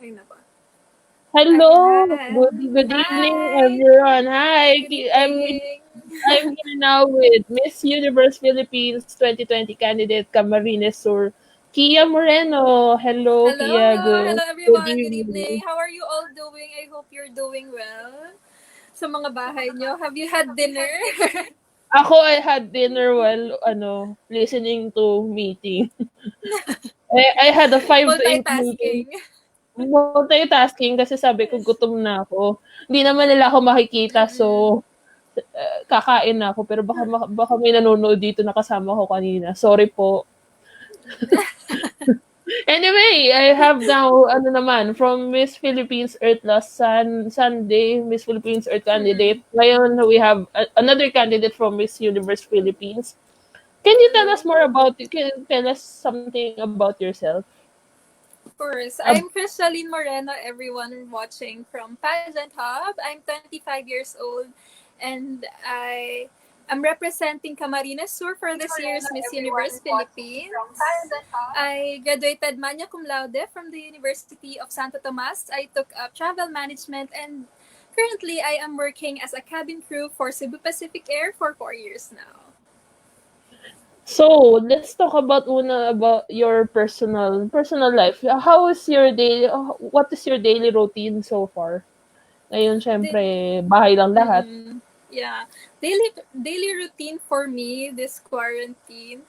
Okay na ba? Hello, good evening, Hi! everyone. Hi, Good evening! I'm here now with Miss Universe Philippines 2020 candidate Camarines Sur, Kia Moreno. Hello, Hello! Kia. Hello Good everyone! Good evening! evening. How are you all doing? I hope you're doing well. Sa mga bahay nyo, have you had dinner? I had dinner while listening to meeting. I had a 5 to 8 meeting. Multitasking. Multitasking kasi sabi ko gutom na ako. Hindi naman nila ako makikita Mm-mm. so kakain na ako pero baka may nanonood dito na kasama ko kanina. Sorry po. Anyway, I have now from Miss Philippines Earth last Sunday, Miss Philippines Earth Mm-mm. candidate. Ngayon we have another candidate from Miss Universe Philippines. Can you tell us Hello. more about can you tell us something about yourself? Of course. Ab- I'm Crystalline Moreno, everyone watching from Pageant Hub. I'm 25 years old and I'm representing Camarines Sur for this year's Miss Universe Philippines. I graduated magna cum laude from the University of Santo Tomas. I took up travel management and currently I am working as a cabin crew for Cebu Pacific Air for 4 years now. So, let's talk about your personal life. How is your day? What is your daily routine so far? Ngayon, The, syempre, bahay lang lahat. mm, yeah. Daily routine for me this quarantine.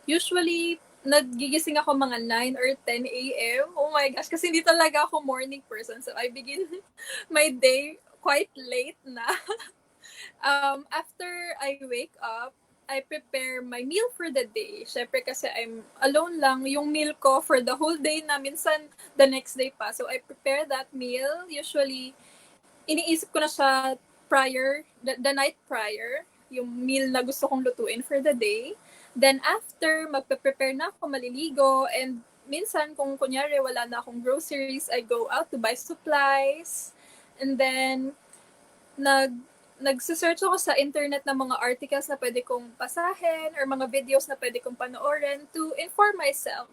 Usually nagigising ako mga 9 or 10 a.m. Oh my gosh, kasi hindi talaga ako morning person. So I begin my day quite late na. After I wake up, I prepare my meal for the day. Syempre kasi I'm alone lang. Yung meal ko for the whole day na minsan the next day pa. So I prepare that meal. Usually, iniisip ko na siya the night prior, yung meal na gusto kong lutuin for the day. Then after, magpe-prepare na ako, maliligo, and minsan kung kunyari wala na akong groceries, I go out to buy supplies. And then, nagsisearch ako sa internet ng mga articles na pwede kong basahin or mga videos na pwede kong panoorin to inform myself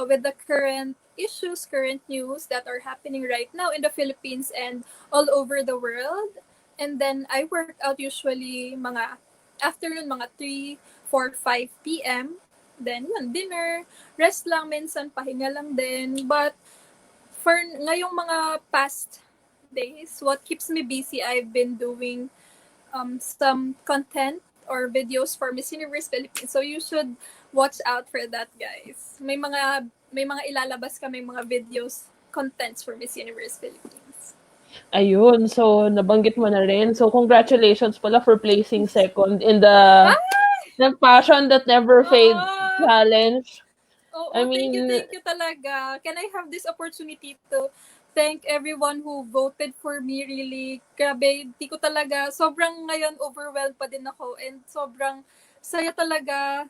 with the current issues, current news that are happening right now in the Philippines and all over the world. And then I work out usually mga afternoon, mga 3, 4, 5 p.m. Then yun, dinner, rest lang minsan, pahinga lang din. But for ngayong mga past days, what keeps me busy, I've been doing some content or videos for Miss Universe Philippines. So you should watch out for that, guys. May mga ilalabas kami mga videos, contents for Miss Universe Philippines. Ayun, so nabanggit mo na rin. So congratulations pala for placing second in the Passion That Never Fade Oh, challenge. I oh, mean, thank you talaga. Can I have this opportunity to thank everyone who voted for me, really. Grabe, di ko talaga, sobrang ngayon overwhelmed pa din ako and sobrang saya talaga.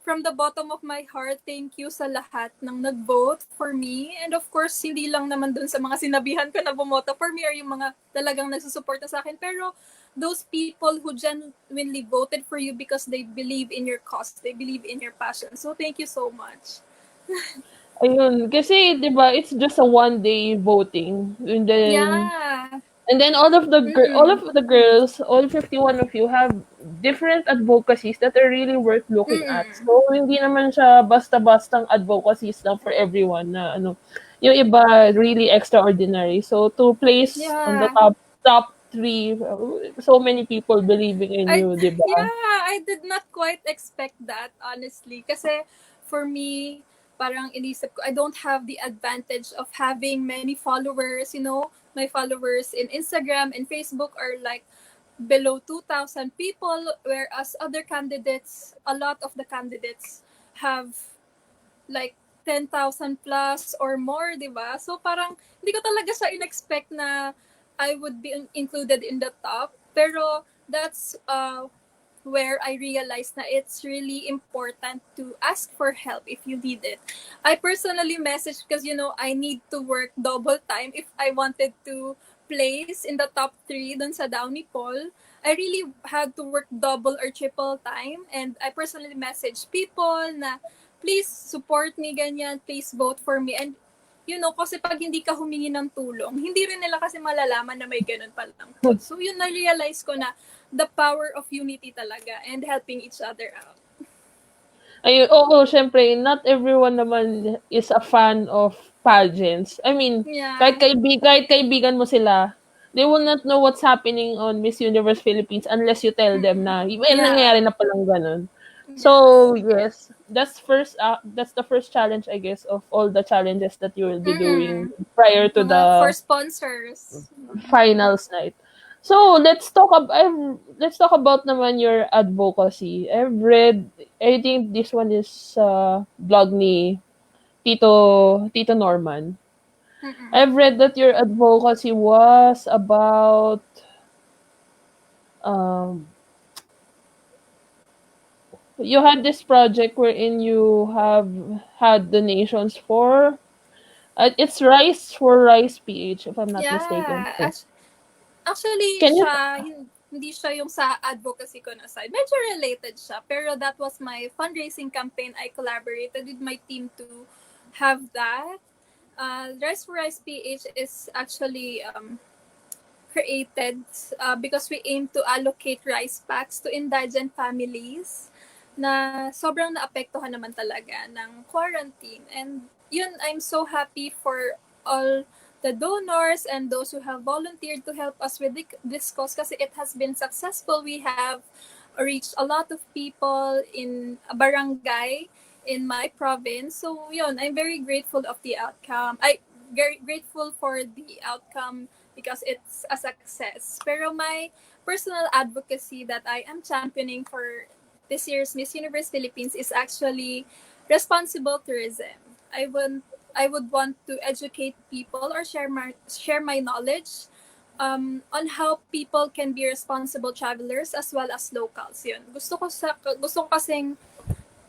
From the bottom of my heart, thank you sa lahat ng nag-vote for me. And of course, hindi lang naman dun sa mga sinabihan ko na bumoto for me or yung mga talagang nagsusuporta sa akin. Pero those people who genuinely voted for you because they believe in your cause, they believe in your passion. So thank you so much. ayun, kasi 'di ba, it's just a one day voting Yeah. and then all Mm-mm. of the girls, all 51 of you have different advocacies that are really worth looking at. Mm-mm. So hindi naman siya basta-bastang advocacies lang for everyone na yung iba really extraordinary. So to place on the Yeah. top 3, so many people believing in I you, 'di ba? yeah, I did not quite expect that, honestly. Kasi for me, parang inisip ko, I don't have the advantage of having many followers, My followers in Instagram and Facebook are like below 2,000 people, whereas other candidates, a lot of the candidates have like 10,000 plus or more, di ba? So parang hindi ko talaga siya in-expect na I would be included in the top. Pero that's where I realized na it's really important to ask for help if you need it. I personally messaged because, I need to work double time if I wanted to place in the top 3 dun sa Downey poll. I really had to work double or triple time and I personally messaged people na please support me ganyan, please vote for me. And kasi pag hindi ka humingi ng tulong, hindi rin nila kasi malalaman na may ganun palang cause. So yun, na-realize ko na the power of unity talaga and helping each other out. Ay, oo, syempre, not everyone naman is a fan of pageants. I mean, Yeah. kahit kaibigan mo sila, they will not know what's happening on Miss Universe Philippines unless you tell them na may Yeah. nangyayari na palang ganun. Yes. So, yes, that's the first challenge, I guess, of all the challenges that you will be doing Mm-mm. prior to Mga for the sponsors. finals night. So, let's talk about naman your advocacy. I've read, I think this one is blog ni Tito Norman. Mm-mm. I've read that your advocacy was about um you had this project wherein you have had donations for it's Rice for Rice PH, if I'm not mistaken. Yeah. Actually, Can you hindi siya yung sa advocacy ko na side. Medyo related siya. Pero that was my fundraising campaign. I collaborated with my team to have that. Rice for Rice PH is actually created because we aim to allocate rice packs to indigent families na sobrang naapektuhan naman talaga ng quarantine. And yun, I'm so happy for all the donors and those who have volunteered to help us with this cause kasi it has been successful. We have reached a lot of people in a barangay in my province. So yun, I'm very grateful of the outcome. I very grateful for the outcome because it's a success. Pero my personal advocacy that I am championing for this year's Miss Universe Philippines is actually responsible tourism. I would want to educate people or share my knowledge on how people can be responsible travelers as well as locals. Yun. Gusto ko kasing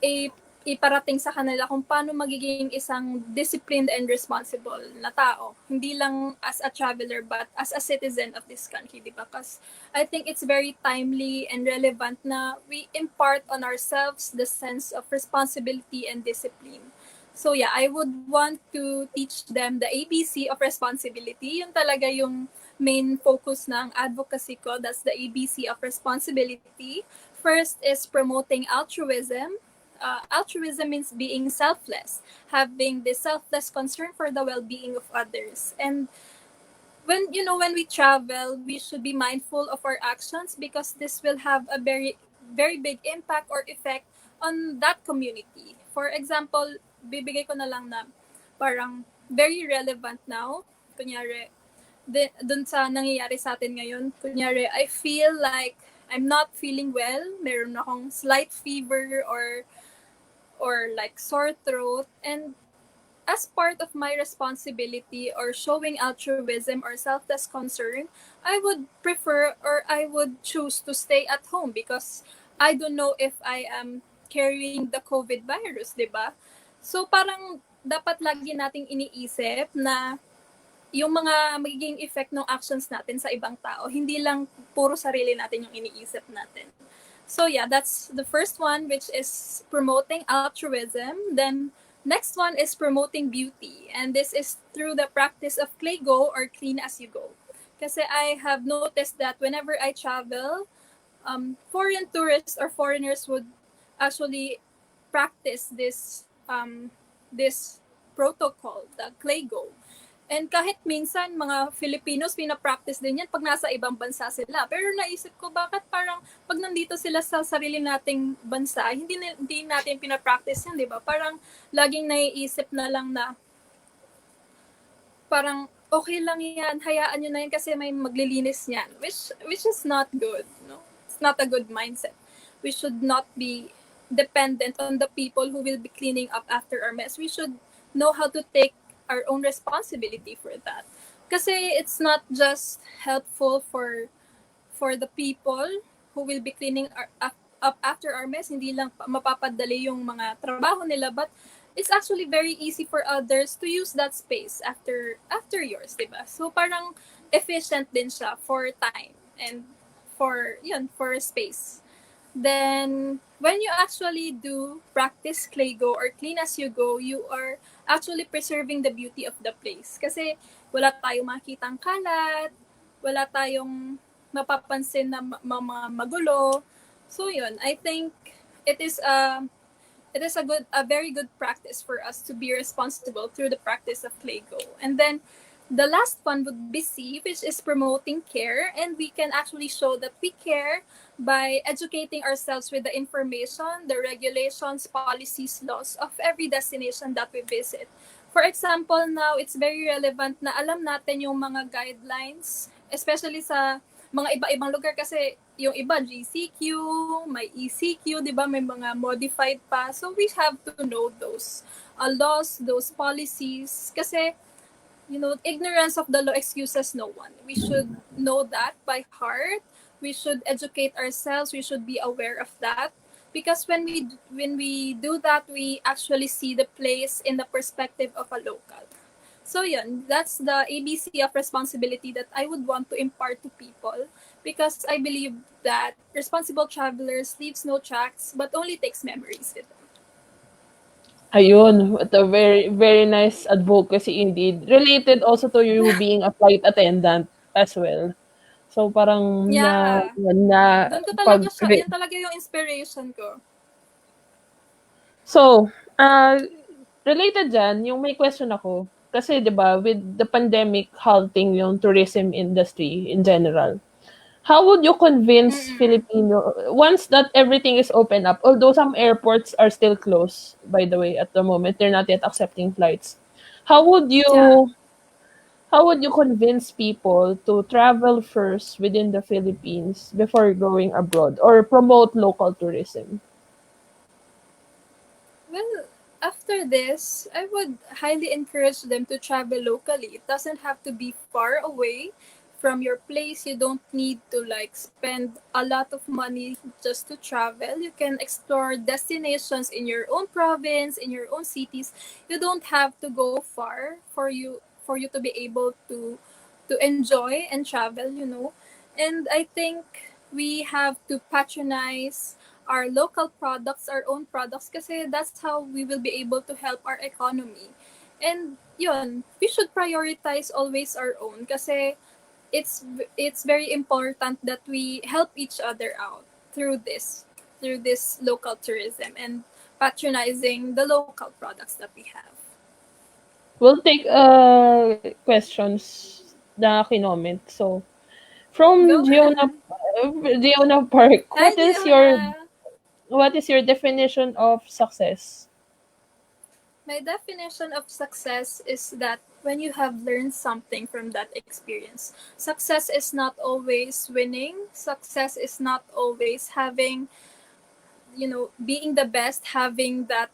i- iparating sa kanila kung paano magiging isang disciplined and responsible na tao. Hindi lang as a traveler but as a citizen of this country, di ba? Because I think it's very timely and relevant na we impart on ourselves the sense of responsibility and discipline. So yeah, I would want to teach them the ABC of responsibility. Yun talaga yung main focus ng advocacy ko. That's the ABC of responsibility. First is promoting altruism. Altruism means being selfless, having this selfless concern for the well-being of others. And when we travel, we should be mindful of our actions because this will have a very very big impact or effect on that community. For example, bibigay ko na lang na parang very relevant now. Kunyari, dun sa nangyayari sa atin ngayon, kunyari, I feel like I'm not feeling well, meron akong slight fever or like sore throat, and as part of my responsibility or showing altruism or selfless concern, I would prefer or I would choose to stay at home because I don't know if I am carrying the COVID virus, di ba? So parang dapat lagi nating iniisip na yung mga magiging effect ng actions natin sa ibang tao, hindi lang puro sarili natin yung iniisip natin. So yeah, that's the first one, which is promoting altruism. Then next one is promoting beauty, and this is through the practice of play go or clean as you go. Kasi I have noticed that whenever I travel, foreign tourists or foreigners would actually practice this protocol, the clay go. And kahit minsan, mga Filipinos, pinapractice din yan pag nasa ibang bansa sila. Pero naisip ko, bakit parang pag nandito sila sa sarili nating bansa, hindi natin pinapractice yan, di ba? Parang laging naiisip na lang na parang okay lang yan, hayaan nyo na yan kasi may maglilinis niyan. Which is not good, no? It's not a good mindset. We should not be dependent on the people who will be cleaning up after our mess. We should know how to take our own responsibility for that. Kasi it's not just helpful for the people who will be cleaning up after our mess, hindi lang mapapadali yung mga trabaho nila, but it's actually very easy for others to use that space after yours, diba? So parang efficient din siya for time and for space. Then, when you actually do practice clay go or clean as you go, you are actually preserving the beauty of the place. Kasi wala tayong makitang kalat, wala tayong mapapansin na mga magulo. So yun, I think it is a very good practice for us to be responsible through the practice of clay go. And then the last one would be C, which is promoting care, and we can actually show that we care by educating ourselves with the information, the regulations, policies, laws of every destination that we visit. For example, now it's very relevant na alam natin yung mga guidelines, especially sa mga iba-ibang lugar kasi yung iba GCQ, may ECQ, 'di ba? May mga modified pa. So we have to know those laws, those policies kasi ignorance of the law excuses no one. We should know that by heart. We should educate ourselves. We should be aware of that. Because when we do that, we actually see the place in the perspective of a local. So yun, that's the ABC of responsibility that I would want to impart to people because I believe that responsible travelers leaves no tracks but only takes memories with them. Ayun, what a very, very nice advocacy indeed. Related also to you being a flight attendant as well. So parang Yeah. na Doon ko pag talaga siya, yan talaga yung inspiration ko. So, related dyan, yung may question ako, kasi 'di ba with the pandemic halting yung tourism industry in general, how would you convince Mm-mm. Filipino once that everything is open up, although some airports are still closed, by the way, at the moment, they're not yet accepting flights. How would Yeah. you how would you convince people to travel first within the Philippines before going abroad or promote local tourism? Well, after this, I would highly encourage them to travel locally. It doesn't have to be far away from your place. You don't need to like spend a lot of money just to travel. You can explore destinations in your own province, in your own cities. You don't have to go far for you to be able to enjoy and travel. And I think we have to patronize our local products, our own products, kasi that's how we will be able to help our economy. And yun, we should prioritize always our own kasi it's very important that we help each other out through this local tourism and patronizing the local products that we have. We'll take questions na kinoment. So, from Go. Giona Park, Hi, Giona. what is your definition of success? My definition of success is that when you have learned something from that experience, success is not always winning. Success is not always being the best, having that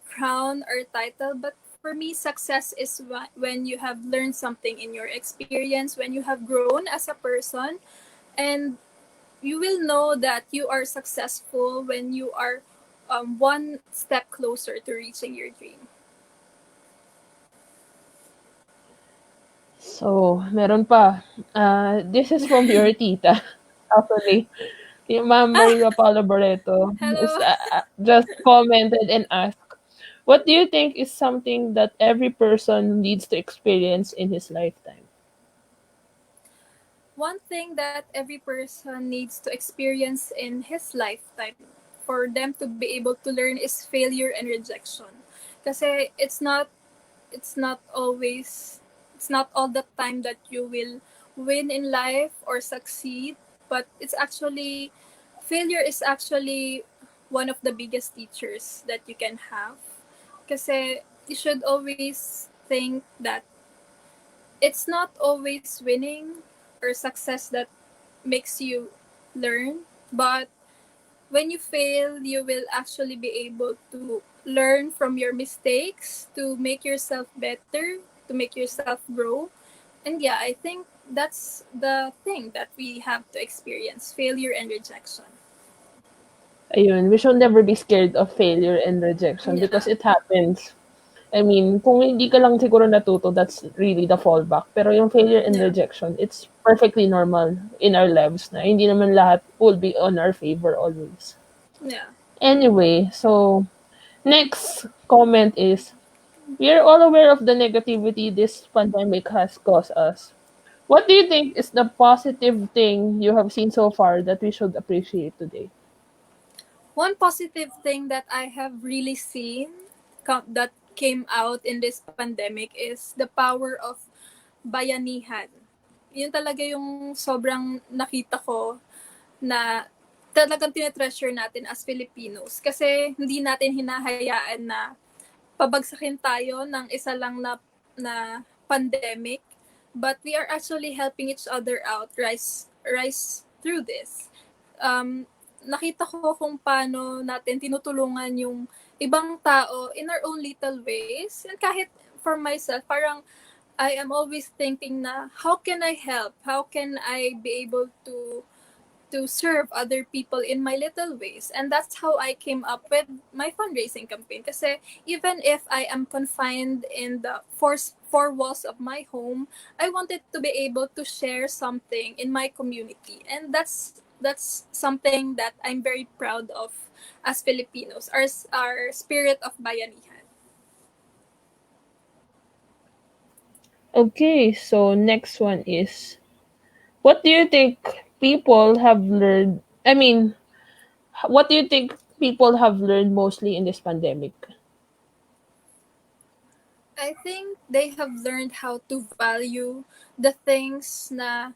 crown or title. But for me, success is when you have learned something in your experience, when you have grown as a person, and you will know that you are successful when you are one step closer to reaching your dream. So, meron pa. This is from your tita, actually. Yung Ma'am Ah, Maria Paula Barreto is, hello. just commented and asked, what do you think is something that every person needs to experience in his lifetime? One thing that every person needs to experience in his lifetime for them to be able to learn is failure and rejection. Kasi it's not all the time that you will win in life or succeed, but failure is actually one of the biggest teachers that you can have. Kasi you should always think that it's not always winning or success that makes you learn, but when you fail, you will actually be able to learn from your mistakes to make yourself better, to make yourself grow. And yeah, I think that's the thing that we have to experience, failure and rejection. Ayun, we should never be scared of failure and rejection because Yeah. it happens. I mean, kung hindi ka lang siguro natuto, that's really the fallback. Pero yung failure and Yeah. rejection, it's perfectly normal in our lives na hindi naman lahat will be on our favor always. Yeah. Anyway, so next comment is, we are all aware of the negativity this pandemic has caused us. What do you think is the positive thing you have seen so far that we should appreciate today? One positive thing that I have really seen that came out in this pandemic is the power of bayanihan. Yun talaga yung sobrang nakita ko na talagang tinetreasure natin as Filipinos. Kasi hindi natin hinahayaan na pabagsakin tayo ng isa lang na pandemic, but we are actually helping each other out rise through this. Nakita ko kung paano natin tinutulungan yung ibang tao in our own little ways. And kahit for myself, parang I am always thinking na how can I help? How can I be able to serve other people in my little ways. And that's how I came up with my fundraising campaign. Kasi even if I am confined in the four walls of my home, I wanted to be able to share something in my community. And that's something that I'm very proud of as Filipinos, our spirit of bayanihan. Okay, so next one is, what do you think people have learned? I mean, what do you think people have learned mostly in this pandemic? I think they have learned how to value the things na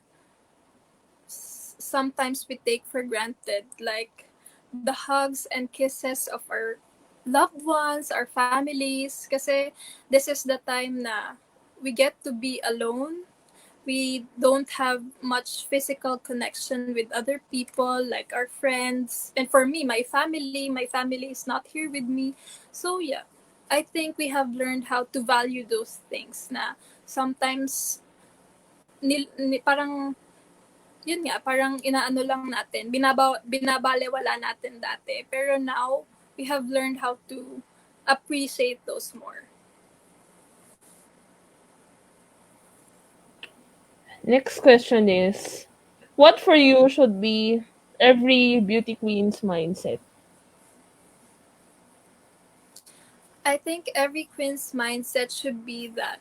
sometimes we take for granted, like the hugs and kisses of our loved ones, our families. Kasi this is the time na we get to be alone. We don't have much physical connection with other people, like our friends. And for me, my family is not here with me. So yeah, I think we have learned how to value those things na sometimes parang yun nga, parang inaano lang natin, binabalewala natin dati. Pero now, we have learned how to appreciate those more. Next question is, what for you should be every beauty queen's mindset? I think every queen's mindset should be that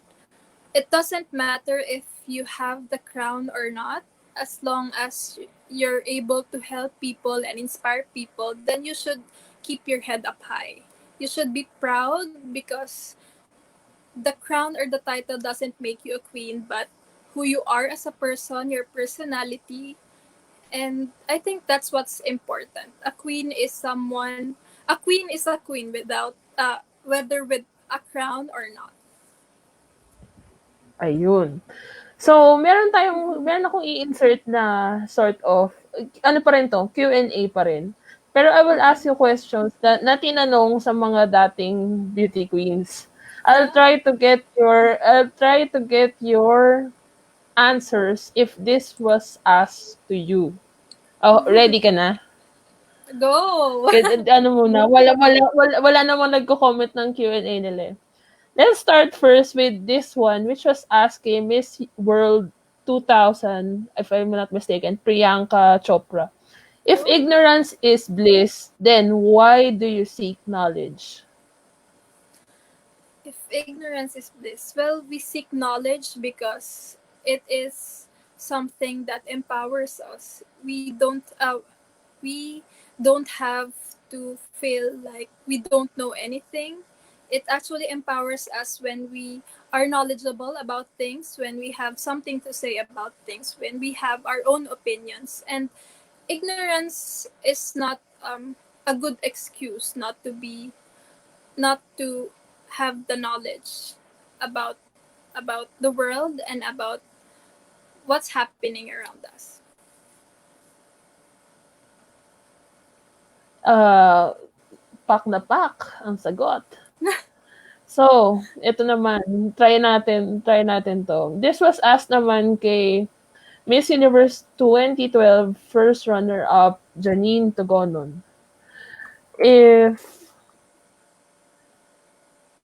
it doesn't matter if you have the crown or not, as long as you're able to help people and inspire people, then you should keep your head up high. You should be proud because the crown or the title doesn't make you a queen, but who you are as a person, your personality, and I think that's what's important. A queen is a queen without whether with a crown or not. Ayun. So, meron akong i-insert na sort of, ano pa rin to, Q&A pa rin. Pero I will ask Okay. you questions na tinanong sa mga dating beauty queens. Ah, I'll try to get your answers if this was asked to you. Oh, ready ka na? go. Ano muna, wala namang nagko-comment ng Q&A nila eh. Let's start first with this one, which was asking Miss World 2000, if I'm not mistaken, Priyanka Chopra. If Oh. ignorance is bliss, then why do you seek knowledge? If ignorance is bliss, well, we seek knowledge because it is something that empowers us. We don't have to feel like we don't know anything. It actually empowers us when we are knowledgeable about things, when we have something to say about things, when we have our own opinions. And ignorance is not a good excuse not to have the knowledge about about the world and about what's happening around us. Uh, Pak na pak ang sagot. So, ito naman, try natin to. This was asked naman kay Miss Universe 2012 first runner-up Janine Togonon. If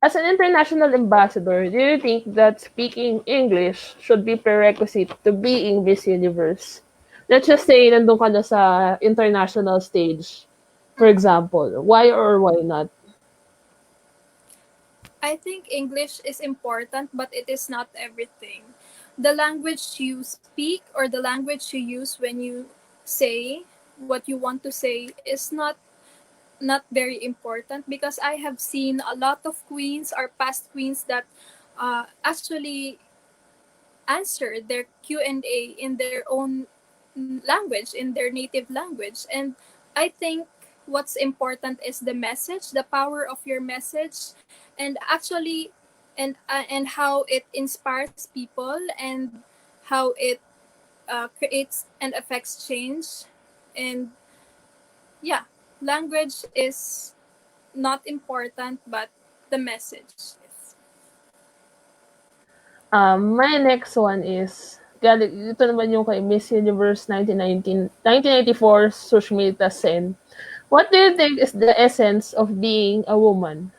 As an international ambassador, do you think that speaking English should be prerequisite to being Miss Universe? Let's just say nandun ka na sa international stage, for example. Why or why not? I think English is important, but it is not everything. The language you speak or the language you use when you say what you want to say is not very important, because I have seen a lot of queens or past queens that actually answer their Q&A in their own language, in their native language. And I think what's important is the message, the power of your message, and actually, and how it inspires people, and how it creates and affects change. And yeah, language is not important, but the message is. My next one is, ito naman yung kay Miss Universe 1994, Sushmita Sen. What do you think is the essence of being a woman?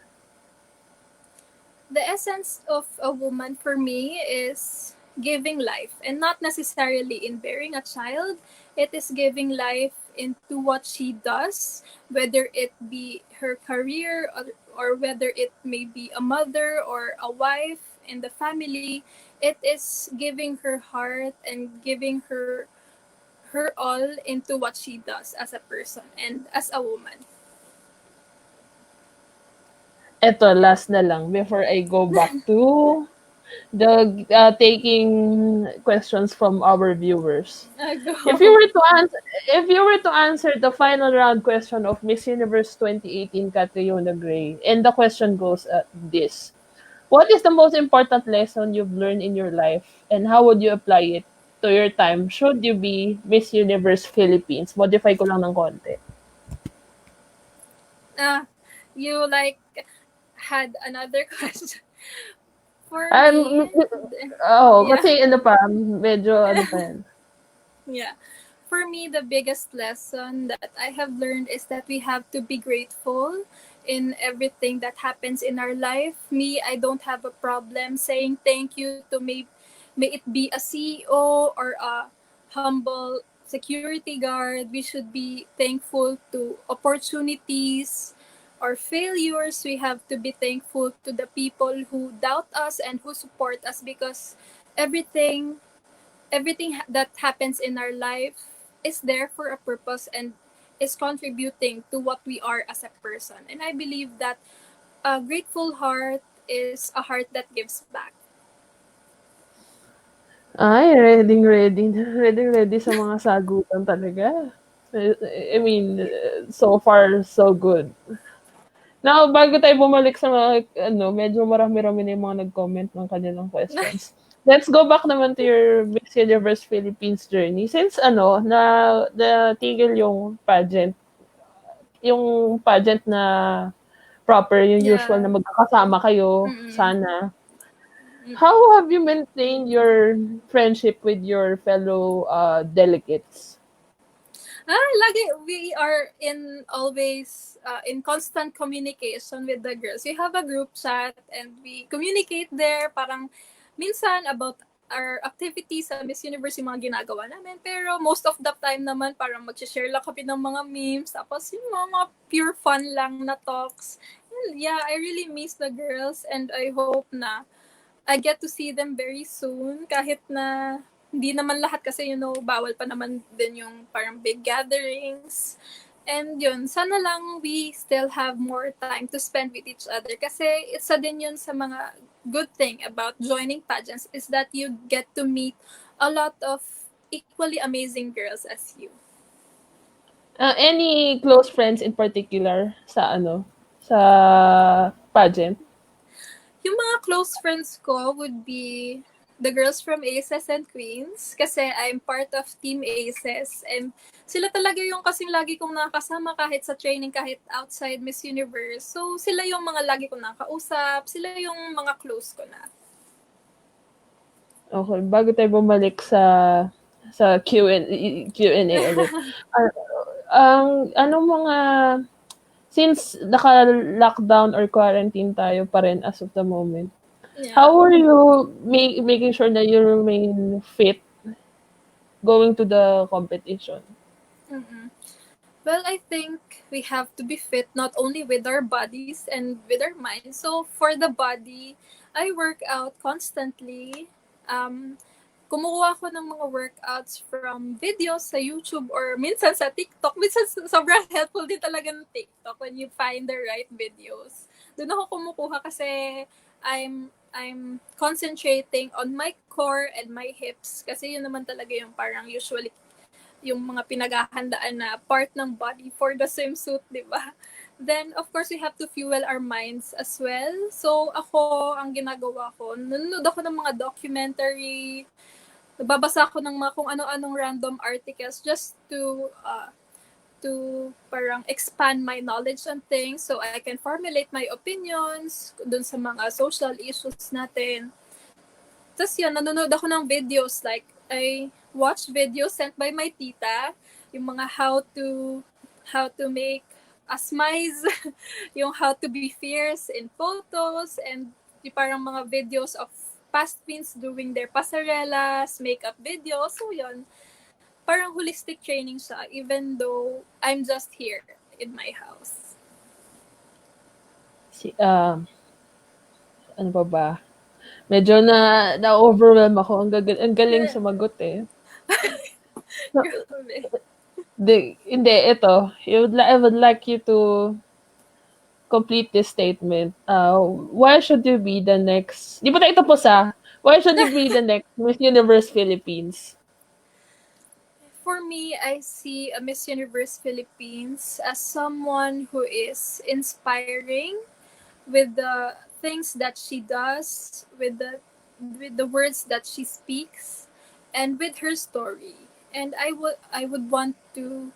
The essence of a woman for me is giving life, and not necessarily in bearing a child. It is giving life into what she does, whether it be her career, or whether it may be a mother or a wife in the family. It is giving her heart and giving her all into what she does as a person and as a woman. Eto, last na lang before I go back to the taking questions from our viewers. If you Go. were to answer, if you were to answer the final round question of Miss Universe 2018 Catriona Gray, and the question goes this: what is the most important lesson you've learned in your life, and how would you apply it to your time should you be Miss Universe Philippines? Modify ko lang ng konti. Ah, you like had another question. For Um, me, yeah, kasi ano pa, medyo ano pa yan. yeah. For me, the biggest lesson that I have learned is that we have to be grateful in everything that happens in our life. Me, I don't have a problem saying thank you to may it be a CEO or a humble security guard. We should be thankful to opportunities or failures. We have to be thankful to the people who doubt us and who support us, because everything that happens in our life is there for a purpose and is contributing to what we are as a person. And I believe that a grateful heart is a heart that gives back. Ay, ready sa mga sagutan talaga. I mean, so far, so good. Now, bago tayo bumalik sa mga, medyo marami-rami na yung mga nag-comment ng kanilang questions. Let's go back naman to your Miss Universe Philippines journey. Since, natigil yung pageant na proper, yung usual Yeah. na magkakasama kayo, Mm-mm. sana. Mm-mm. How have you maintained your friendship with your fellow delegates? Lagi we are in always in constant communication with the girls. We have a group chat and we communicate there, parang minsan about our activities sa Miss Universe, yung mga ginagawa namin. Pero most of the time naman, parang mag-share lang kami ng mga memes. Tapos yung mga pure fun lang na talks. And yeah, I really miss the girls, and I hope na I get to see them very soon, kahit na hindi naman lahat, kasi bawal pa naman din yung parang big gatherings. And yun, sana lang we still have more time to spend with each other, kasi isa din yun sa mga good thing about joining pageants, is that you get to meet a lot of equally amazing girls as you. Any close friends in particular sa pageant? Yung mga close friends ko would be the girls from Aces and Queens, kasi I'm part of Team Aces, and sila talaga yung kasing lagi kong nakasama kahit sa training, kahit outside Miss Universe. So sila yung mga lagi kong nakausap, sila yung mga close ko na. Okay, bago tayo bumalik sa Q&A ulit. Ang anong mga since naka-lockdown or quarantine tayo pa rin as of the moment, Yeah. how are you making sure that you remain fit going to the competition? Mm-mm. Well, I think we have to be fit not only with our bodies and with our minds. So for the body, I work out constantly. Um, Kumukuha ko ng mga workouts from videos sa YouTube or minsan sa TikTok. Minsan sobrang helpful din talaga ng TikTok when you find the right videos. Doon ako kumukuha kasi I'm concentrating on my core and my hips kasi yun naman talaga yung parang usually yung mga pinaghahandaan na part ng body for the swimsuit, di ba? Then, of course, we have to fuel our minds as well. So, ako, ang ginagawa ko, nanonood ako ng mga documentary, babasa ako ng mga kung ano-anong random articles just to parang expand my knowledge on things so I can formulate my opinions dun sa mga social issues natin. Tapos yun, nanonood ako ng videos like, I watch videos sent by my tita, yung mga how to make a smize, yung how to be fierce in photos, and yung parang mga videos of past queens doing their passarelas, makeup videos. So yun, parang holistic training siya even though I'm just here in my house. Si ano pa ba? Medyo na-overwhelm ako. Ang galing sumagot eh. Grabe. Hindi, ito. I would like you to complete this statement. Why should you be the next... Di ba tayo tapos ah? Why should you be the next Miss Universe Philippines? For me, I see a Miss Universe Philippines as someone who is inspiring with the things that she does, with the words that she speaks, and with her story. And I would want to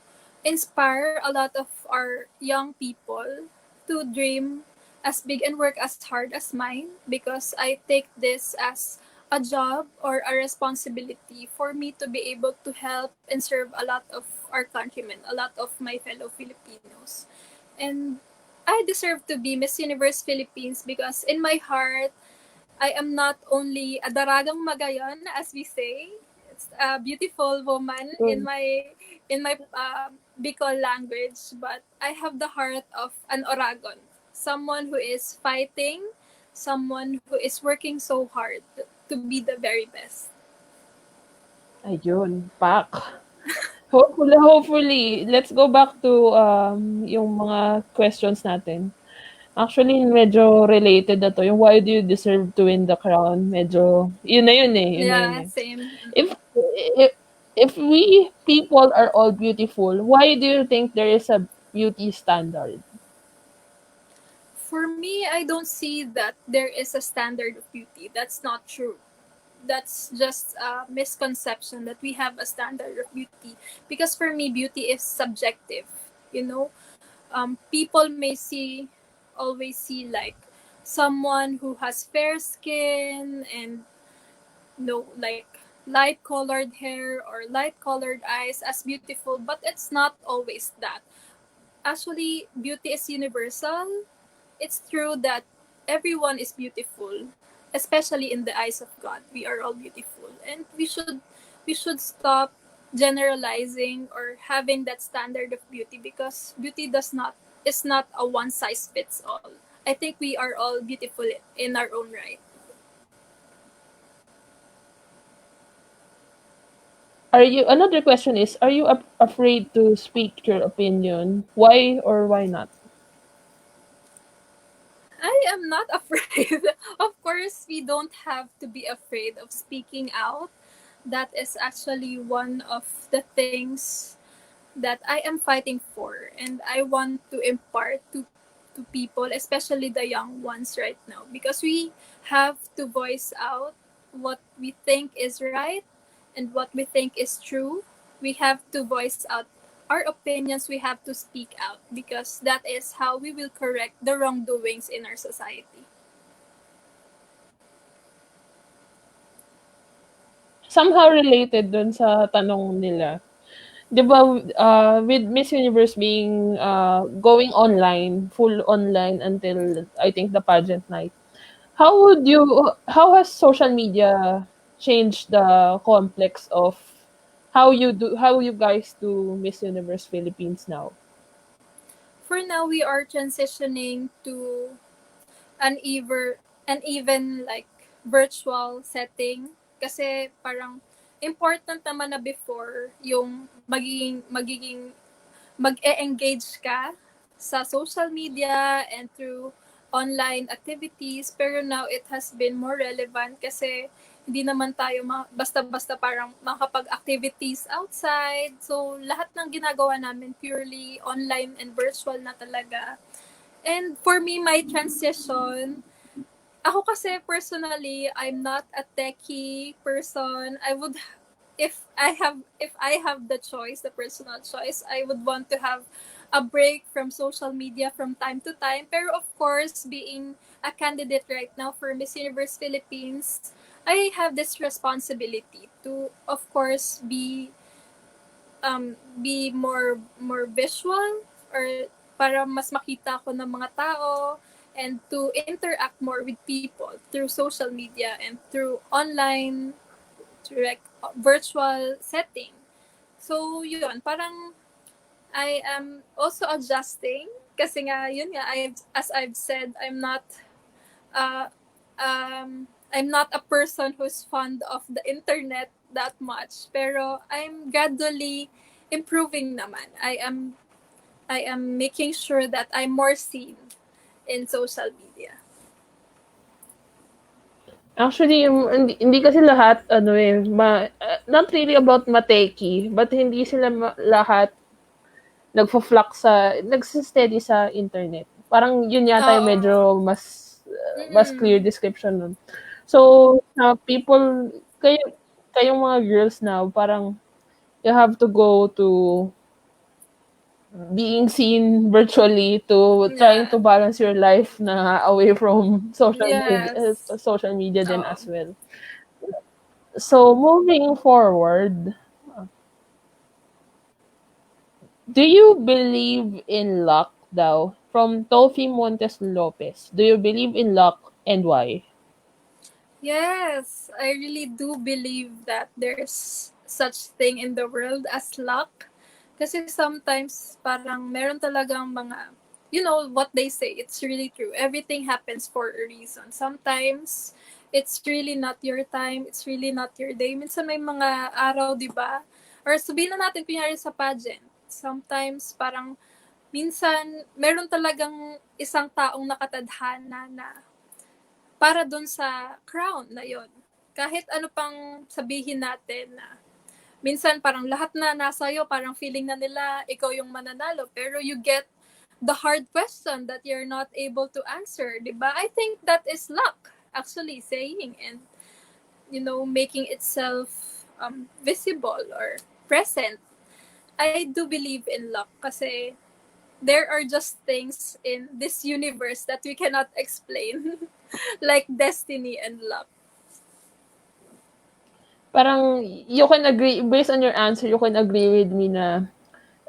inspire a lot of our young people to dream as big and work as hard as mine because I take this as a job or a responsibility for me to be able to help and serve a lot of our countrymen, a lot of my fellow Filipinos. And I deserve to be Miss Universe Philippines because in my heart, I am not only a daragang magayon, as we say. It's a beautiful woman Mm. in my Bicol language, but I have the heart of an Oragon, someone who is fighting, someone who is working so hard to be the very best. Ayun, pak. Hopefully, let's go back to yung mga questions natin. Actually, medyo related na to. Yung why do you deserve to win the crown? Medyo, yun na yun eh. Yun na yun Yeah, eh. same. If, if, if we people are all beautiful, why do you think there is a beauty standard? For me, I don't see that there is a standard of beauty. That's not true. That's just a misconception that we have a standard of beauty. Because for me, beauty is subjective. You know, people may always see like someone who has fair skin and like light colored hair or light colored eyes as beautiful, but it's not always that. Actually, beauty is universal. It's true that everyone is beautiful, especially in the eyes of God. We are all beautiful, and we should stop generalizing or having that standard of beauty because beauty does not is not a one size fits all. I think we are all beautiful in our own right. Another question is, are you afraid to speak your opinion? Why or why not? I am not afraid. Of course, we don't have to be afraid of speaking out. That is actually one of the things that I am fighting for and I want to impart to people, especially the young ones right now, because we have to voice out what we think is right and what we think is true. We have to voice out our opinions, we have to speak out because that is how we will correct the wrongdoings in our society. Somehow related dun sa tanong nila. 'di ba, with Miss Universe being going online, full online until I think the pageant night. How has social media changed the complex of how you guys do Miss Universe Philippines now? For now, we are transitioning to an even like virtual setting kasi parang important naman na before yung mag-e-engage ka sa social media and through online activities. Pero now it has been more relevant kasi hindi naman tayo basta-basta parang makapag-activities outside. So, lahat ng ginagawa namin purely online and virtual na talaga. And for me, my transition, ako kasi personally, I'm not a techie person. If I have the choice, the personal choice, I would want to have a break from social media from time to time. Pero of course, being a candidate right now for Miss Universe Philippines, I have this responsibility to, of course, be more visual, or para mas makita ko ng mga tao, and to interact more with people through social media and through online, through like virtual setting. So yun, parang I am also adjusting kasi nga yun nga, as I've said, uh, I'm not a person who's fond of the internet that much, pero I'm gradually improving naman. I am making sure that I'm more seen in social media. Actually, yung hindi kasi lahat ano, not really about mateki, but hindi sila lahat nagfo-flock nagse-steady sa internet. Parang yun yata yung Oo. medyo mas clear Mm. description nun. So, people, kayong mga girls now, parang you have to go to being seen virtually to trying Yeah. to balance your life na away from Yes. social media then Oo. as well. So, moving forward, do you believe in luck daw? From Tofi Montes Lopez. Do you believe in luck and why? Yes, I really do believe that there's such thing in the world as luck. Kasi sometimes parang meron talagang mga, what they say, it's really true. Everything happens for a reason. Sometimes it's really not your time, it's really not your day. Minsan may mga araw, 'di ba? Or sabihin na natin kunyari sa pageant. Sometimes parang minsan meron talagang isang taong nakatadhana na para dun sa crown na yon. Kahit ano pang sabihin natin na minsan parang lahat na nasa iyo, parang feeling na nila ikaw yung mananalo, pero you get the hard question that you're not able to answer, di ba? I think that is luck actually saying, and making itself visible or present. I do believe in luck kasi there are just things in this universe that we cannot explain, like destiny and luck. Parang you can agree, based on your answer, you can agree with me na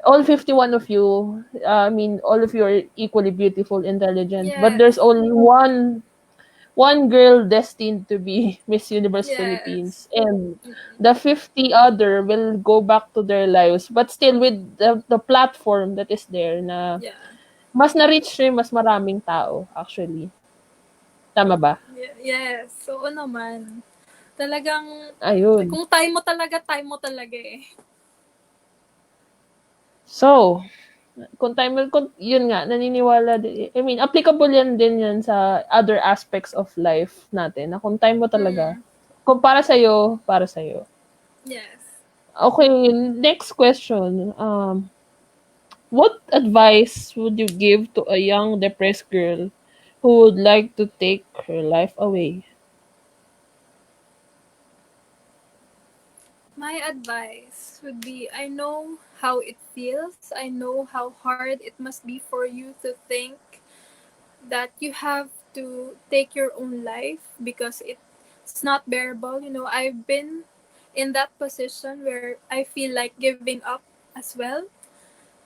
all 51 of you, I mean, all of you are equally beautiful, intelligent, but Yes. there's only one girl destined to be Miss Universe Yes. Philippines, and the 50 other will go back to their lives, but still with the platform that is there na Yeah. mas na-reach siya mas maraming tao, actually. Tama ba? Yes. Oo naman. Talagang, Ayun. kung time mo talaga eh. So, kung yun nga, naniniwala din, I mean, applicable yan sa other aspects of life natin, na kung time mo talaga, Mm. kung para sa'yo, para sa'yo. Yes. Okay, next question. What advice would you give to a young depressed girl who would like to take her life away? My advice would be, I know how it feels. I know how hard it must be for you to think that you have to take your own life because it's not bearable. I've been in that position where I feel like giving up as well.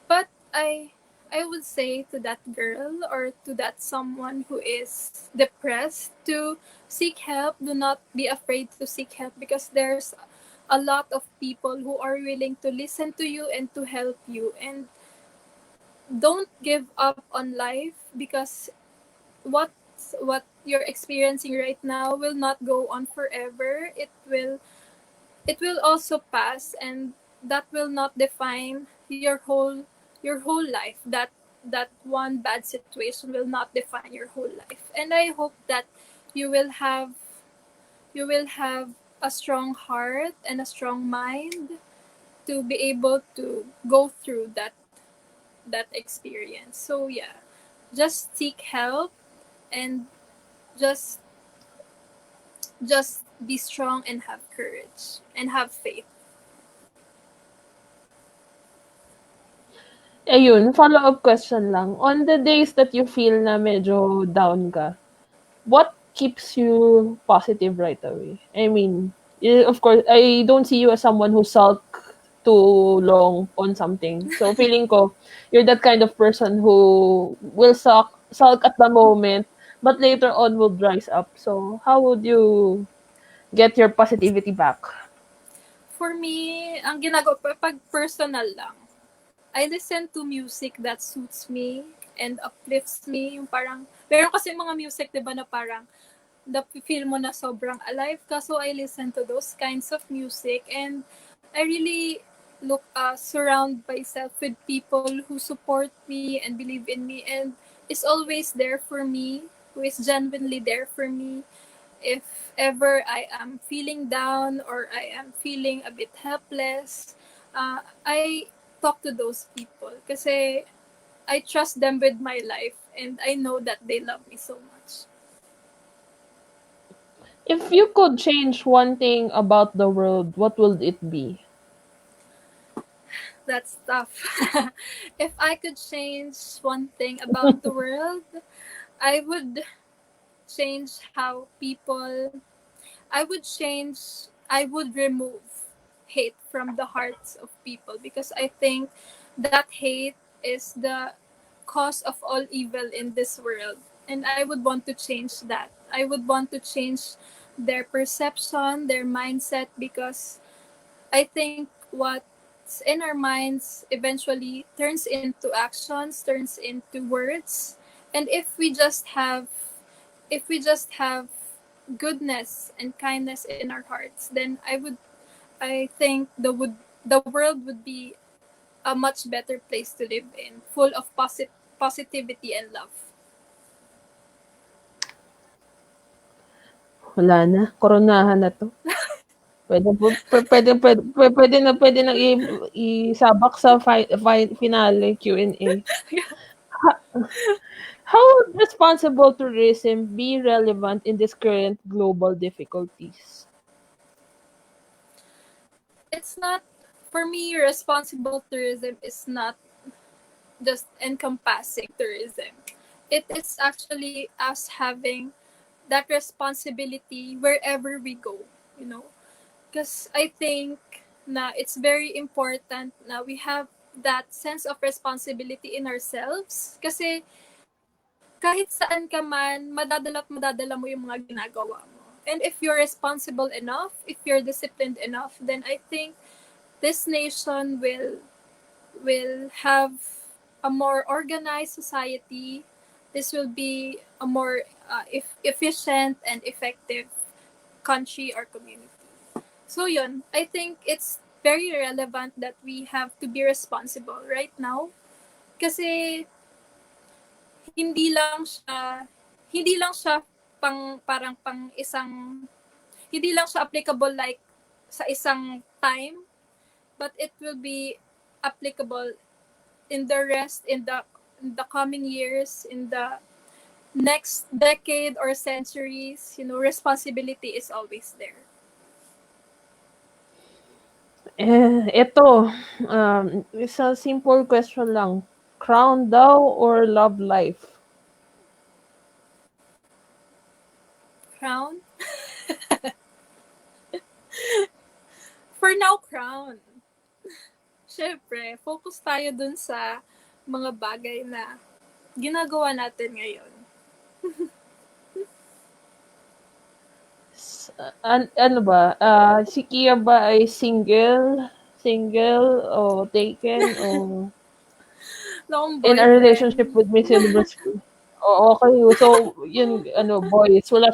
But I would say to that girl or to that someone who is depressed to seek help. Do not be afraid to seek help because there's a lot of people who are willing to listen to you and to help you. And don't give up on life because what you're experiencing right now will not go on forever. It will also pass, and that will not define your whole life. That one bad situation will not define your whole life. And I hope that you will have you will have a strong heart and a strong mind to be able to go through that experience. So yeah, just seek help and just just be strong and have courage and have faith. Ayun, follow-up question lang. On the days that you feel na medyo down ka, what keeps you positive right away? I mean, of course, I don't see you as someone who sulk too long on something. So feeling ko, you're that kind of person who will sulk at the moment, but later on will rise up. So how would you get your positivity back? For me, ang ginagawa pag personal lang, I listen to music that suits me and uplifts me. Yung parang, meron kasi mga music, di ba, na parang, feel mo na sobrang alive ka. So, I listen to those kinds of music. And I really surround myself with people who support me and believe in me and is always there for me, who is genuinely there for me. If ever I am feeling down or I am feeling a bit helpless, I talk to those people kasi I trust them with my life and I know that they love me so much. If you could change one thing about the world, what would it be? That's tough. If I could change one thing about the world, I would change how people I would remove hate from the hearts of people because I think that hate is the cause of all evil in this world. And I would want to change that. I would want to change their perception, their mindset, because I think what's in our minds eventually turns into actions, turns into words. And if we just have goodness and kindness in our hearts, then I think the world would be a much better place to live in, full of positivity and love. Wala na, koronahan na 'to. Puwede po puwede nang isabak sa finale Q&A. Ha How would responsible tourism be relevant in this current global difficulties? It's not For me, responsible tourism is not just encompassing tourism. It is actually us having that responsibility wherever we go, you know. Because I think na it's very important na we have that sense of responsibility in ourselves. Kasi kahit saan ka man, madadala mo yung mga ginagawa mo. And if you're responsible enough, if you're disciplined enough, then I think this nation will have a more organized society. This will be a more efficient and effective country or community. So yun, I think it's very relevant that we have to be responsible right now kasi hindi lang siya hindi lang siya parang pang isang hindi lang siya applicable like sa isang time, but it will be applicable in the coming years, in the next decade or centuries. Responsibility is always there. Eto, isa simple question lang, crown daw or love life? Crown? For now, crown. Syempre, focus tayo dun sa mga bagay na ginagawa natin ngayon. Ano ba? Si Kia ba ay single? Single o taken o Wala akong in a relationship boyfriend. with Miss Universe? Oo, okay. So, yun, boys. Wala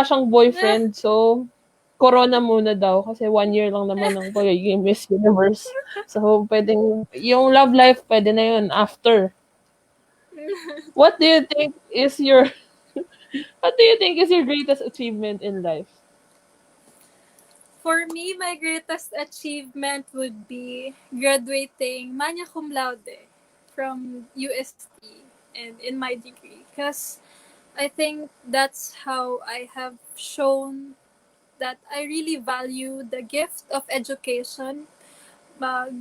siyang boyfriend. So, corona muna daw kasi 1 year lang naman ang pagiging Miss Universe. So, pwedeng, yung love life, pwede na yun after. What do you think is your, what do you think is your greatest achievement in life? For me, my greatest achievement would be graduating magna cum laude from UST and in my degree. Because I think that's how I have shown that I really value the gift of education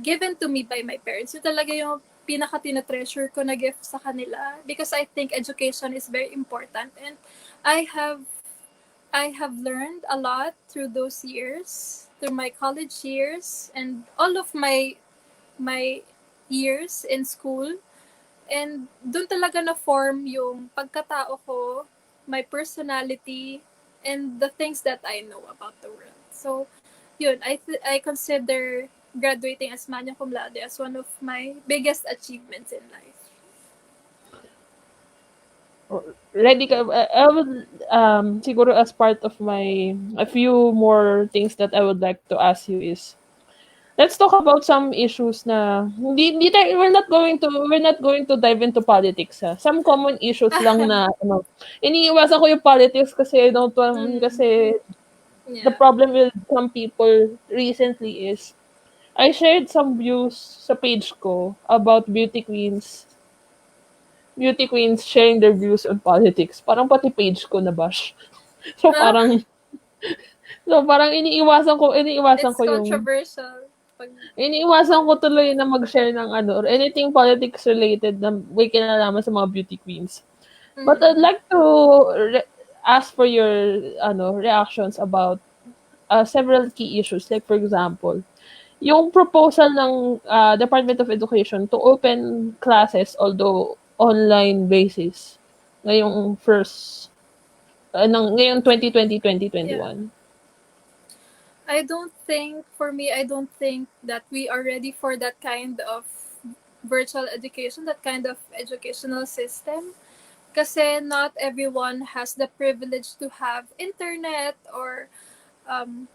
given to me by my parents. Yun talaga yung pinaka tinatreasure ko na gift sa kanila because I think education is very important and I have I have learned a lot through those years, through my college years and all of my years in school. And doon talaga na-form yung pagkatao ko, my personality, and the things that I know about the world. So, yun, I consider graduating as magna cum laude as one of my biggest achievements in life. Ready ka? I would, siguro as part of a few more things that I would like to ask you is, let's talk about some issues na hindi tayo, we're not going to dive into politics ha. Some common issues lang na iniiwasan ko yung politics kasi I don't want, Mm, kasi the yeah. problem with some people recently is I shared some views sa page ko about beauty queens sharing their views on politics. Parang pati page ko na bash. So Ah, parang iniiwasan ko it's yung controversial. Pag Iniiwasan ko politics. tuloy na mag-share ng or anything politics related na may kinalaman sa mga beauty queens. But I'd Mm, like to ask for your reactions about several key issues. Like for example, yung proposal ng Department of Education to open classes although online basis ngayong ngayong 2020 yeah. one. I don't think that we are ready for that kind of virtual education, that kind of educational system. Kasi not everyone has the privilege to have internet or um,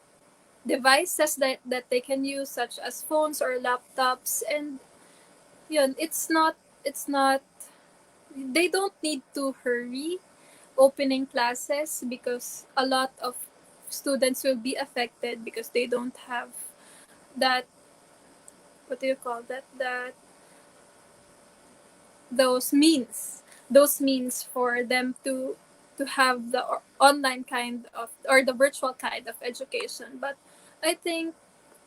devices that they can use, such as phones or laptops. And yun, it's not, they don't need to hurry opening classes because a lot of students will be affected because they don't have that, what do you call that those means for them to have the online kind of or the virtual kind of education. But I think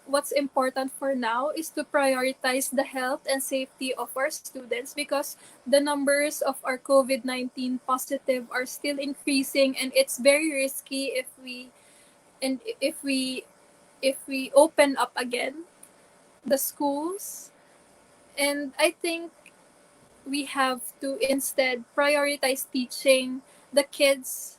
what's important for now is to prioritize the health and safety of our students because the numbers of our COVID-19 positive are still increasing, and it's very risky and if we open up again the schools. And I think we have to instead prioritize teaching the kids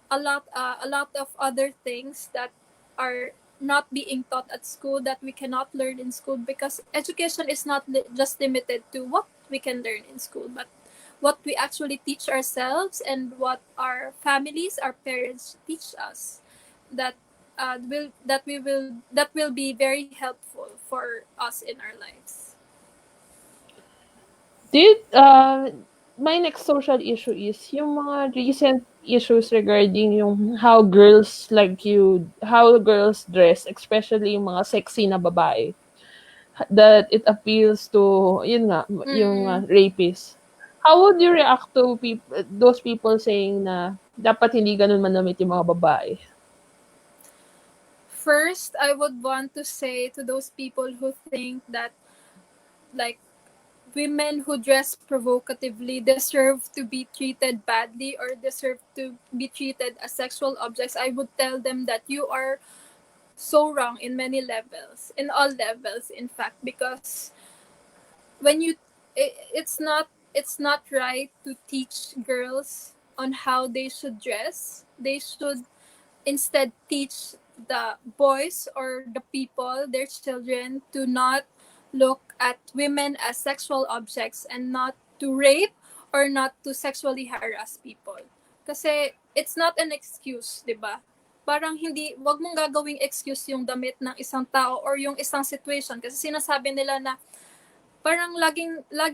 a lot of other things that are not being taught at school, that we cannot learn in school, because education is not just limited to what we can learn in school, but what we actually teach ourselves and what our families, our parents teach us, that that will be very helpful for us in our lives. Did My next social issue is yung mga recent issues regarding yung how girls dress, especially yung mga sexy na babae, that it appeals to, yun nga, yung Mm. rapists. How would you react to those people saying na dapat hindi ganun manamit yung mga babae? First, I would want to say to those people who think that, like, women who dress provocatively deserve to be treated badly or deserve to be treated as sexual objects, I would tell them that you are so wrong in many levels, in all levels, in fact, because when you it's not right to teach girls on how they should dress. They should instead teach the boys or the people, their children, to not look at women as sexual objects and not to rape or not to sexually harass people. Kasi it's not an excuse, di ba? Parang hindi, wag mong gagawing excuse yung damit ng isang tao or yung isang situation. Kasi sinasabi nila na parang lagi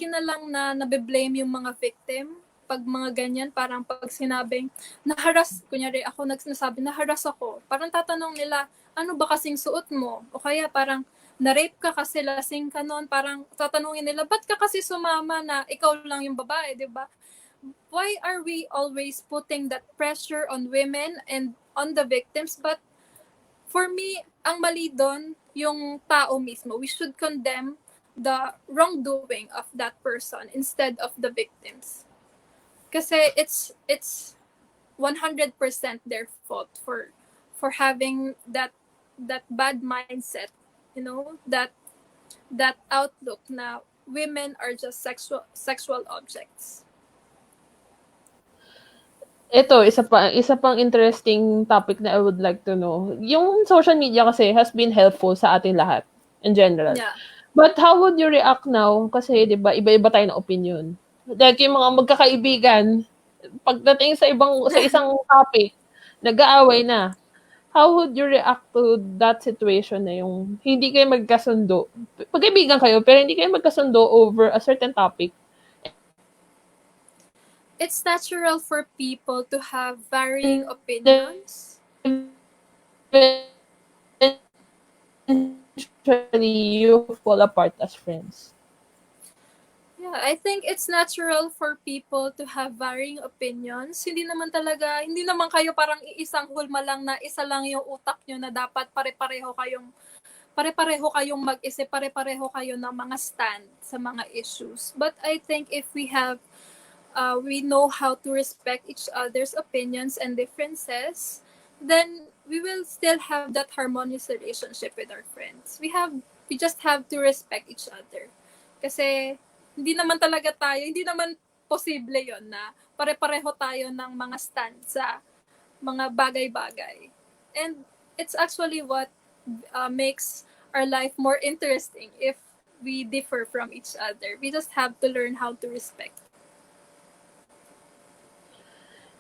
na lang na nabe-blame yung mga victim pag mga ganyan, parang pag sinabing naharas, kunyari ako nagsasabi naharas ako, parang tatanong nila ano ba kasing suot mo, o kaya parang na-rape ka kasi lasing ka noon, parang tatanungin nila ba't ka kasi sumama na ikaw lang yung babae, di ba? Why are we always putting that pressure on women and on the victims? But for me, ang mali doon, yung tao mismo. We should condemn the wrongdoing of that person instead of the victims. Kasi it's 100% their fault for having that bad mindset, you know, that outlook na women are just sexual objects. Ito, isa pang interesting topic na I would like to know. Yung social media kasi has been helpful sa ating lahat in general. Yeah. But how would you react now? Kasi 'di ba, iba-iba tayo ng opinion. Like yung mga magkakaibigan, pagdating sa isang topic, nag-aaway na. How would you react to that situation na yung hindi kayo magkasundo? Pagkaibigan kayo, pero hindi kayo magkasundo over a certain topic. It's natural for people to have varying And opinions. eventually, you fall apart as friends. Yeah, I think it's natural for people to have varying opinions. Hindi naman kayo parang iisang hulma lang na isa lang yung utak nyo na dapat pare-pareho kayong mag-isip, pare-pareho kayo ng mga stand sa mga issues. But I think if we know how to respect each other's opinions and differences, then we will still have that harmonious relationship with our friends. We just have to respect each other. Kasi hindi naman posible yon na pare-pareho tayo ng mga stand sa mga bagay-bagay. And it's actually what makes our life more interesting if we differ from each other. We just have to learn how to respect.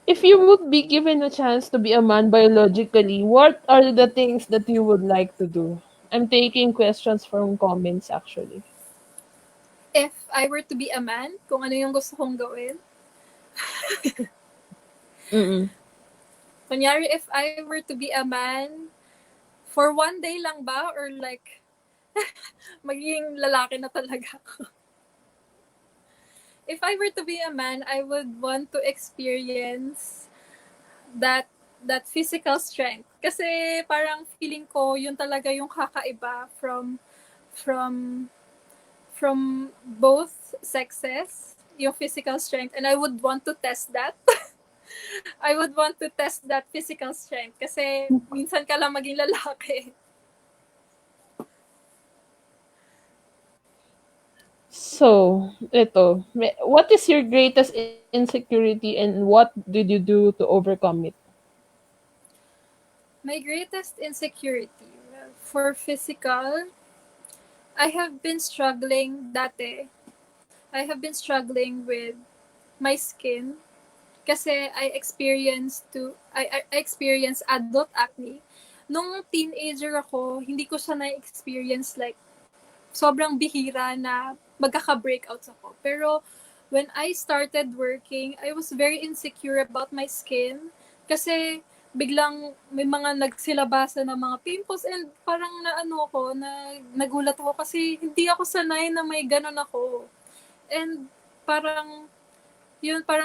If you would be given a chance to be a man biologically, what are the things that you would like to do? I'm taking questions from comments actually. If I were to be a man, kung ano yung gusto kong gawin. Mm-mm. Kunyari, if I were to be a man, for one day lang ba? Or like, magiging lalaki na talaga ako. If I were to be a man, I would want to experience that physical strength. Kasi parang feeling ko, yun talaga yung kakaiba from both sexes, yung physical strength. And I would want to test that. I would want to test that physical strength kasi minsan ka lang maging lalaki. So, ito. What is your greatest insecurity and what did you do to overcome it? My greatest insecurity, well, for physical, I have been struggling dati. I have been struggling with my skin kasi I experienced adult acne. Nung teenager ako, hindi ko siya na-experience like sobrang bihira na magkaka-breakouts ako. Pero when I started working, I was very insecure about my skin kasi biglang may mga nagsilabasa ng mga pimples and parang nagulat ako kasi hindi ako sanay na may ganun ako. And parang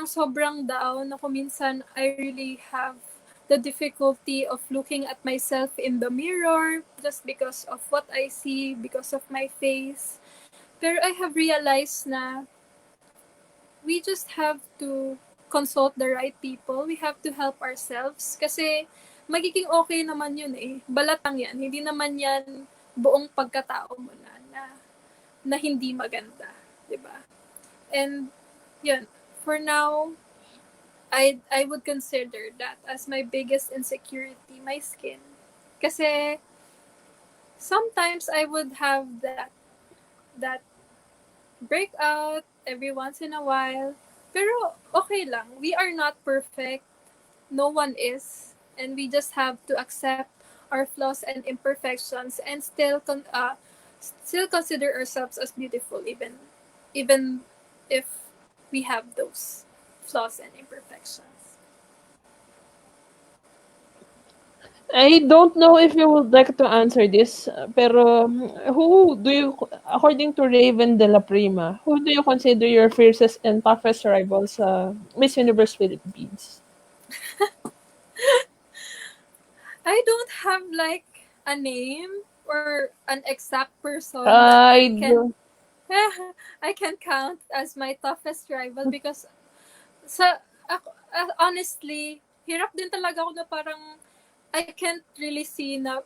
sobrang down ako minsan. I really have the difficulty of looking at myself in the mirror just because of what I see, because of my face. Pero I have realized na we just have to consult the right people. We have to help ourselves kasi magiging okay naman yun eh. Balatang yan. Hindi naman yan buong pagkatao mo na hindi maganda. 'Di ba? And yun, for now, I would consider that as my biggest insecurity, my skin. Kasi sometimes I would have that breakout every once in a while. Pero okay lang. We are not perfect. No one is. And we just have to accept our flaws and imperfections and still consider ourselves as beautiful even if we have those flaws and imperfections. I don't know if you would like to answer this, pero who do you, according to Raven de la Prima, who do you consider your fiercest and toughest rival sa Miss Universe Philippines? I don't have like a name or an exact person that I do. I can count as my toughest rival because honestly, hirap din talaga ako na parang I can't really see na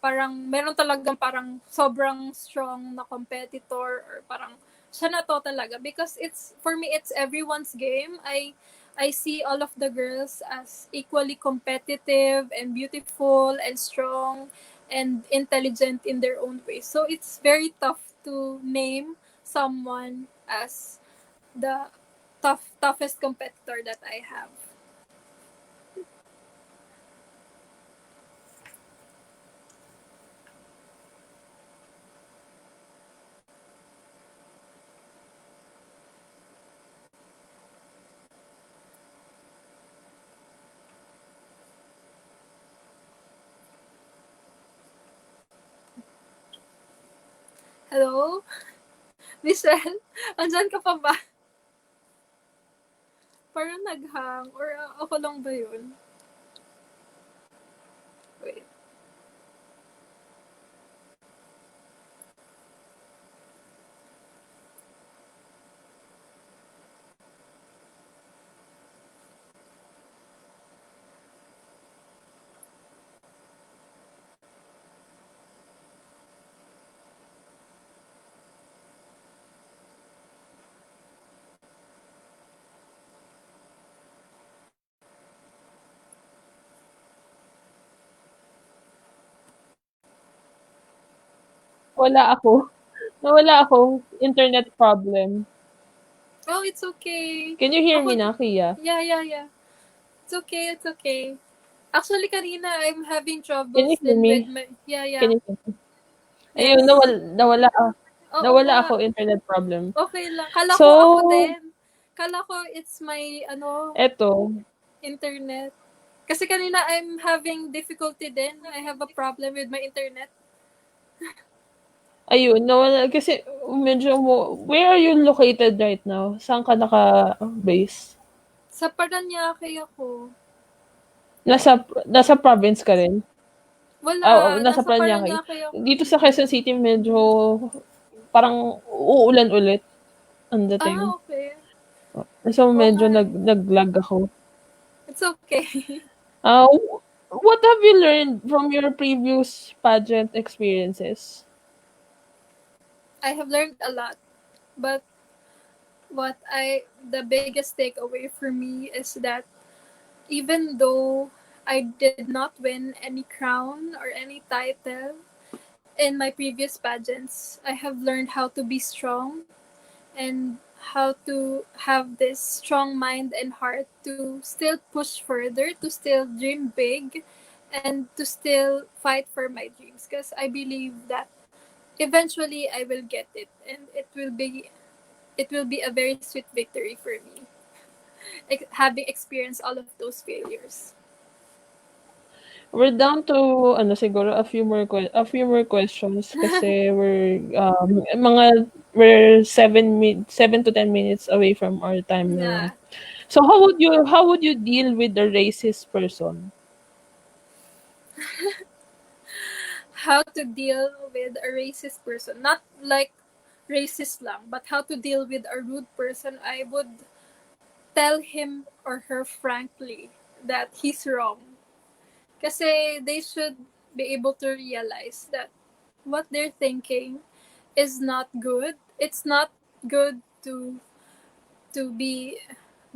parang meron talagang parang sobrang strong na competitor or parang siya na to talaga because it's for me it's everyone's game. I see all of the girls as equally competitive and beautiful and strong and intelligent in their own way. So it's very tough to name someone as the toughest competitor that I have. Hello? Michelle? Andyan ka pa ba? Parang naghang or ako lang ba yun? Wait. Wala ako. Nawala ako. Internet problem. Oh, it's okay. Can you hear me Ako, na, Kia? yeah. It's okay, it's okay. Actually, kanina, I'm having Can you troubles hear din with me? my, Can you hear me? Ayun, yes. nawala, Oo nawala nga, ako. Internet problem. okay lang. Kala ko ako So, din. Kala ko it's my, eto. internet. Kasi kanina, I'm having difficulty din. I have a problem with my internet. Ayun, nawala. Kasi medyo where are you located right now? Saan ka naka-base? Sa Paranaque ako. Nasa, nasa province ka rin? Wala, Nasa nasa Paranaque. Paranaque ako. Dito sa Quezon City, medyo parang uulan ulit ang dating. Okay. So, Oo medyo nga eh. nag-lag ako. It's okay. Uh, what have you learned from your previous pageant experiences? I have learned a lot, but the biggest takeaway for me is that even though I did not win any crown or any title in my previous pageants, I have learned how to be strong and how to have this strong mind and heart to still push further, to still dream big, and to still fight for my dreams. Because I believe that eventually I will get it, and it will be a very sweet victory for me, having experienced all of those failures. We're down to ano siguro a few more questions kasi we're 7 to 10 minutes away from our time na. Yeah. So how would you deal with a racist person? How to deal with a racist person. Not like racist lang, but how to deal with a rude person. I would tell him or her frankly that he's wrong. Kasi they should be able to realize that what they're thinking is not good. It's not good to be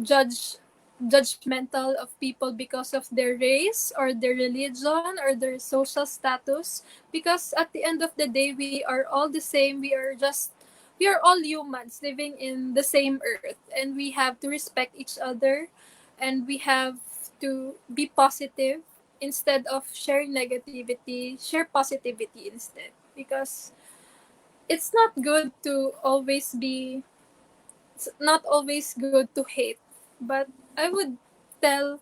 judge judgmental of people because of their race or their religion or their social status, because at the end of the day we are all the same. We are all humans living in the same earth, and we have to respect each other, and we have to be positive. Instead of sharing negativity, share positivity instead, because it's not good to always be it's not always good to hate. But I would tell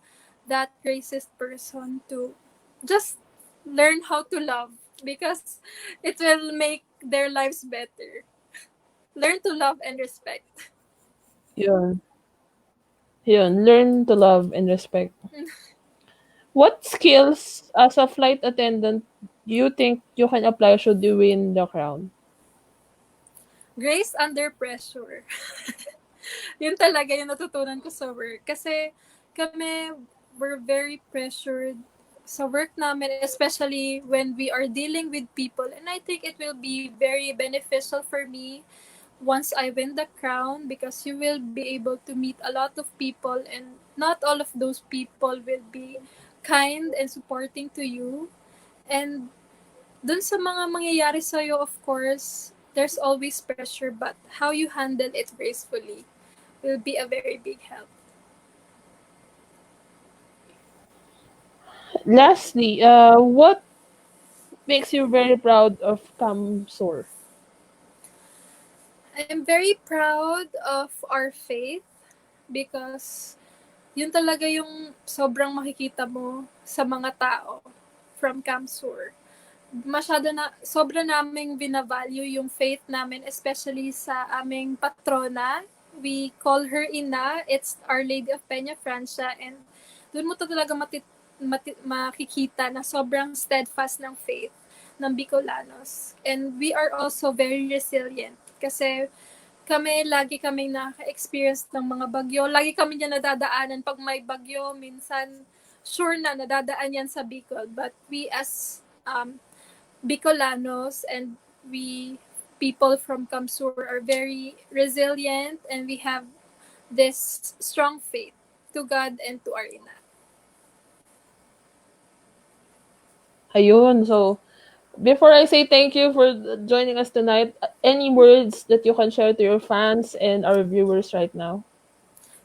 that racist person to just learn how to love, because it will make their lives better. Learn to love and respect. Yun. Yun. Learn to love and respect. What skills as a flight attendant you think you can apply should you win the crown? Grace under pressure. Yun talaga yung natutunan ko sa work. Kasi kami, we're very pressured sa work namin, especially when we are dealing with people. And I think it will be very beneficial for me once I win the crown, because you will be able to meet a lot of people, and not all of those people will be kind and supporting to you. And dun sa mga mangyayari sa'yo, of course, there's always pressure, but how you handle it gracefully will be a very big help. Lastly, what makes you very proud of Camsor? I'm very proud of our faith, because yun talaga yung sobrang makikita mo sa mga tao from Camsur. Sobra naming binavalue yung faith namin, especially sa aming patrona. We call her Ina. It's Our Lady of Peña Francia, and doon mo to talaga makikita na sobrang steadfast ng faith ng Bicolanos. And we are also very resilient, kasi lagi kaming nakaka-experience ng mga bagyo. Lagi kami niya nadadaanan pag may bagyo. Minsan, sure na nadadaan yan sa Bicol. But we as Bicolanos, and we people from Kamsur are very resilient, and we have this strong faith to God and to our Ina. Ayun. So, before I say thank you for joining us tonight, any words that you can share to your fans and our viewers right now?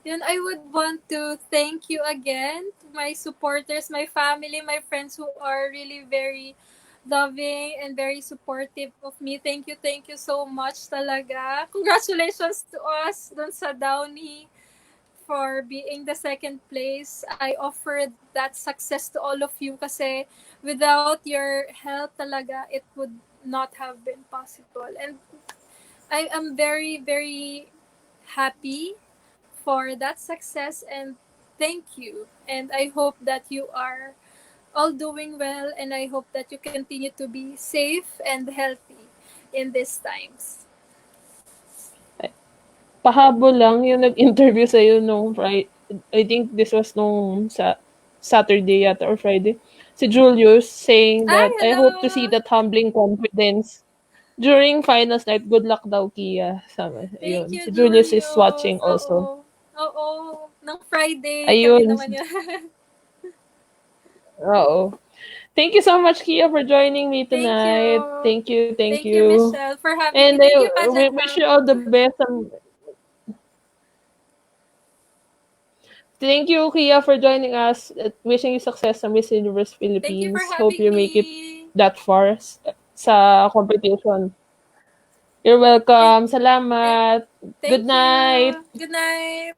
Yun, I would want to thank you again to my supporters, my family, my friends who are really very loving and very supportive of me. Thank you so much talaga. Congratulations to us dun sa Downey for being the second place. I offered that success to all of you, kasi without your help talaga, it would not have been possible. And I am very, very happy for that success, and thank you. And I hope that you are all doing well, and I hope that you continue to be safe and healthy in these times. Pahabol lang yung nag-interview sa'yo nung Friday. I think this was nung Saturday yata or Friday. Si Julius saying Ay, that I hope to see hello! that humbling confidence during finals night. Good luck daw, Kia. Sabi, Thank ayun. you, Si Julius is Julius. watching also. Oo. Oo. Nung Friday, kami Ayun. naman yun. Oo. Thank you so much, Kia, for joining me Thank tonight. you. Thank you, thank Thank you, you. Michelle, for having me. And Thank you, we Pageant wish Mom. you all the best. Thank you, Kia, for joining us. Wishing you success sa Miss Universe Thank you for Philippines. Hope you having make it me. that far sa competition. You're Thank, welcome. thank, Salamat. Good thank night. you. Good night.